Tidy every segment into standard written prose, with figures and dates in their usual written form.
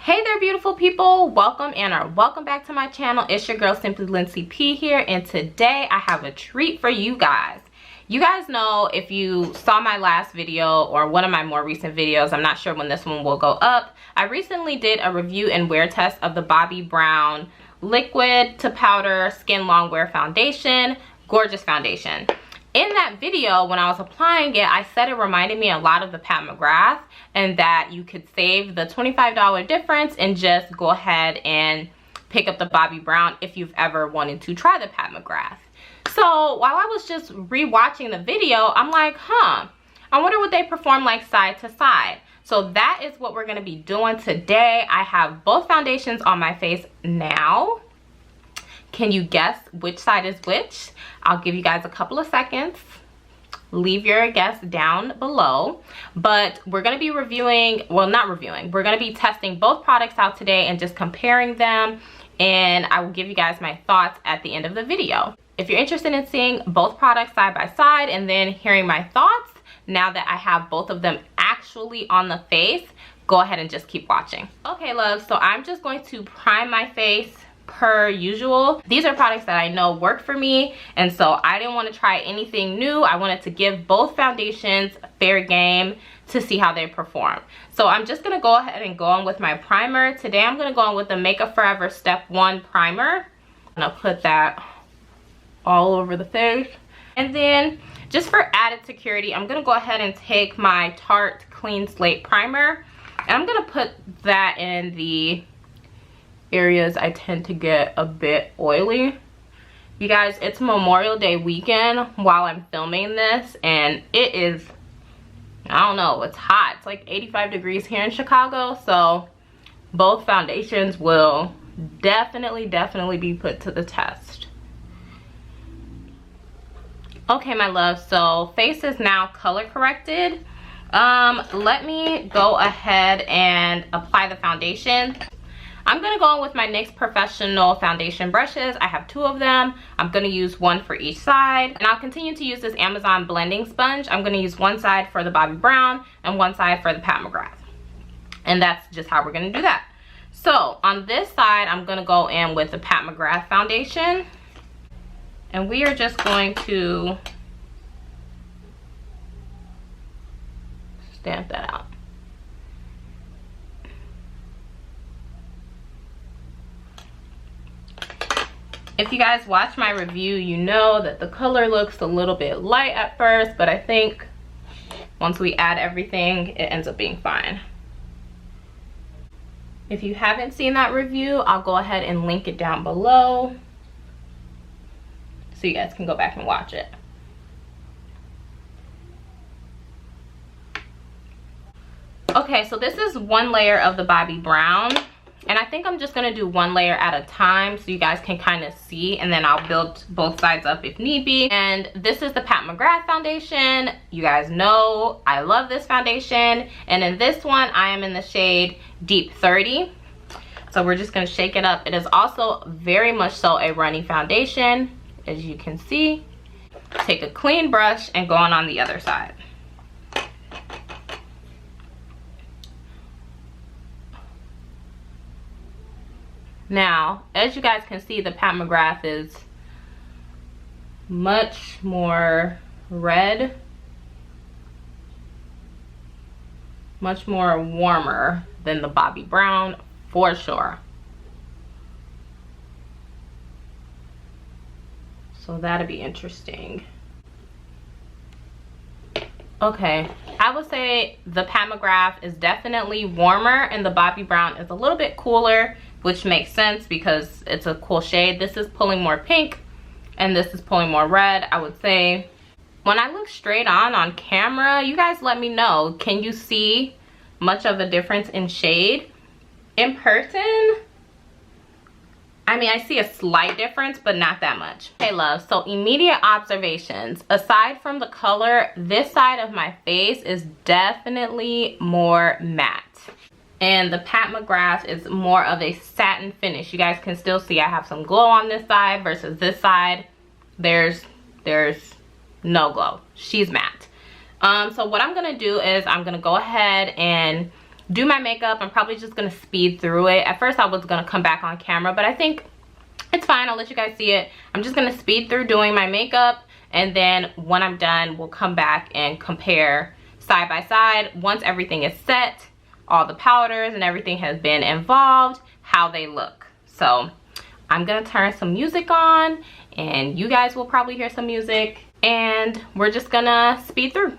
Hey there, beautiful people. Welcome back to my channel. It's your girl Simply Lindsay P here, and today I have a treat for you guys. You guys know, if you saw my last video or one of my more recent videos, I'm not sure when this one will go up, I recently did a review and wear test of the Bobbi Brown liquid to powder skin longwear foundation. Gorgeous foundation. In that video, when I was applying it, I said it reminded me a lot of the Pat McGrath, and that you could save the $25 difference and just go ahead and pick up the Bobbi Brown if you've ever wanted to try the Pat McGrath. So while I was just rewatching the video, I'm like, I wonder what they perform like side to side. So that is what we're going to be doing today. I have both foundations on my face now. Can you guess which side is which? I'll give you guys a couple of seconds. Leave your guess down below. But we're going to be reviewing, well, not reviewing, we're going to be testing both products out today and just comparing them. And I will give you guys my thoughts at the end of the video. If you're interested in seeing both products side by side and then hearing my thoughts, now that I have both of them actually on the face, go ahead and just keep watching. Okay, love, so I'm just going to prime my face per usual. These are products that I know work for me, and so I didn't want to try anything new. I wanted to give both foundations fair game to see how they perform. So I'm just going to go ahead and go on with my primer. Today I'm going to go on with the Makeup Forever Step 1 primer. I'm going to put that all over the face. And then just for added security, I'm going to go ahead and take my Tarte Clean Slate primer, and I'm going to put that in the areas I tend to get a bit oily. You guys, it's Memorial Day weekend while I'm filming this, and it is, I don't know, it's hot. It's like 85 degrees here in Chicago, so both foundations will definitely be put to the test. Okay, my love, so face is now color corrected. Let me go ahead and apply the foundation. I'm going to go in with my NYX Professional foundation brushes. I have 2 of them. I'm going to use one for each side. And I'll continue to use this Amazon blending sponge. I'm going to use one side for the Bobbi Brown and one side for the Pat McGrath. And that's just how we're going to do that. So on this side, I'm going to go in with the Pat McGrath foundation. And we are just going to stamp that out. If you guys watch my review, you know that the color looks a little bit light at first, but I think once we add everything, it ends up being fine. If you haven't seen that review, I'll go ahead and link it down below so you guys can go back and watch it. Okay, so this is one layer of the Bobbi Brown. And I think I'm just going to do one layer at a time so you guys can kind of see, and then I'll build both sides up if need be. And this is the Pat McGrath foundation. You guys know I love this foundation. And in this one, I am in the shade Deep 30. So we're just going to shake it up. It is also very much so a runny foundation, as you can see. Take a clean brush and go on the other side. Now, as you guys can see, the Pat McGrath is much more red, much more warmer than the Bobbi Brown, for sure. So that'll be interesting. Okay, I would say the Pat McGrath is definitely warmer and the Bobbi Brown is a little bit cooler, which makes sense because it's a cool shade. This is pulling more pink and this is pulling more red, I would say. When I look straight on camera, you guys let me know. Can you see much of a difference in shade? In person, I mean, I see a slight difference, but not that much. Okay, love, so immediate observations. Aside from the color, this side of my face is definitely more matte. And the Pat McGrath is more of a satin finish. You guys can still see I have some glow on this side versus this side. There's no glow. She's matte. So what I'm gonna do is I'm gonna go ahead and do my makeup. I'm probably just gonna speed through it. At first I was gonna come back on camera, but I think it's fine. I'll let you guys see it. I'm just gonna speed through doing my makeup, and then when I'm done, we'll come back and compare side by side. Once everything is set, all the powders and everything has been involved, how they look. So I'm gonna turn some music on, and you guys will probably hear some music, and we're just gonna speed through.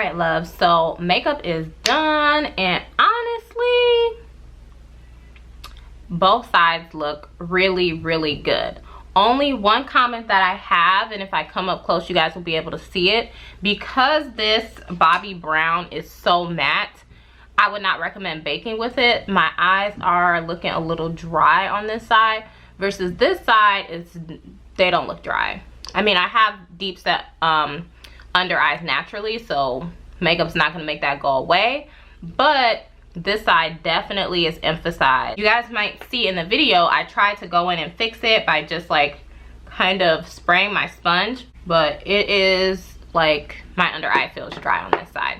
right, love, so makeup is done, and honestly both sides look really, really good. Only one comment that I have, and if I come up close you guys will be able to see it, because this Bobbi brown is so matte, I would not recommend baking with it. My eyes are looking a little dry on this side versus this side, they don't look dry. I mean, I have deep set under eyes naturally, so makeup's not gonna make that go away, but this side definitely is emphasized. You guys might see in the video, I tried to go in and fix it by just like kind of spraying my sponge, but it is like my under eye feels dry on this side.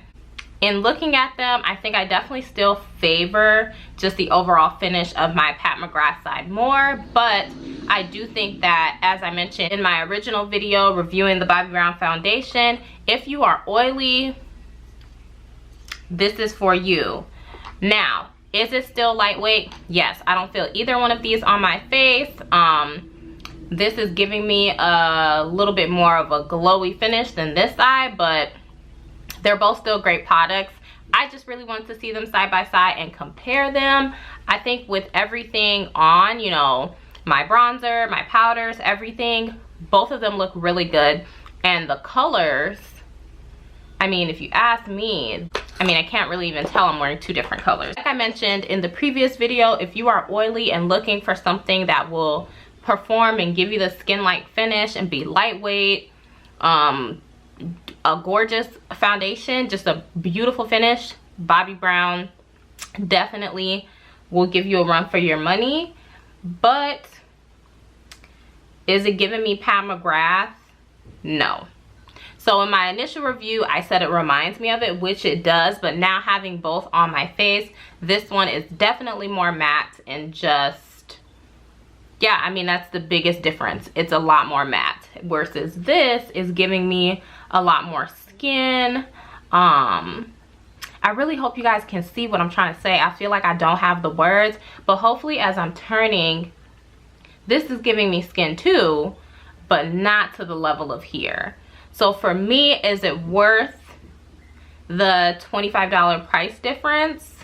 In looking at them, I think I definitely still favor just the overall finish of my Pat McGrath side more, but I do think that, as I mentioned in my original video reviewing the Bobbi Brown foundation, if you are oily, this is for you. Now, is it still lightweight? Yes, I don't feel either one of these on my face. This is giving me a little bit more of a glowy finish than this side, but they're both still great products. I just really wanted to see them side by side and compare them. I think with everything on, you know, my bronzer, my powders, everything, both of them look really good. And the colors, I mean, if you ask me, I mean, I can't really even tell I'm wearing two different colors. Like I mentioned in the previous video, if you are oily and looking for something that will perform and give you the skin-like finish and be lightweight, a gorgeous foundation, just a beautiful finish, Bobbi Brown definitely will give you a run for your money. But is it giving me Pat McGrath? No. So in my initial review, I said it reminds me of it, which it does, but now having both on my face, this one is definitely more matte and just, yeah, I mean, that's the biggest difference. It's a lot more matte versus this is giving me a lot more skin. I really hope you guys can see what I'm trying to say. I feel like I don't have the words, but hopefully as I'm turning, this is giving me skin too, but not to the level of here. So for me, is it worth the $25 price difference?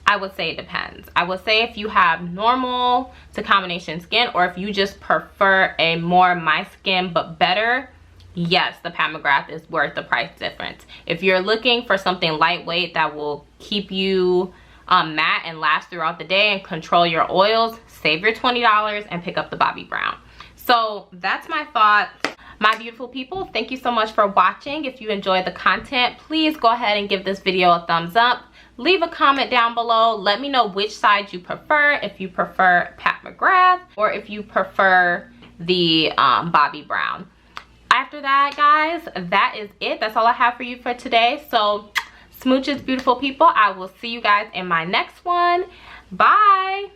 I would say it depends. I would say if you have normal to combination skin, or if you just prefer a more my skin but better, yes, the Pat McGrath is worth the price difference. If you're looking for something lightweight that will keep you matte and last throughout the day and control your oils, save your $20 and pick up the Bobbi Brown. So that's my thoughts. My beautiful people, thank you so much for watching. If you enjoyed the content, please go ahead and give this video a thumbs up. Leave a comment down below. Let me know which side you prefer, if you prefer Pat McGrath or if you prefer the Bobbi Brown. After that, guys, that is it. That's all I have for you for today. So smooches, beautiful people. I will see you guys in my next one. Bye.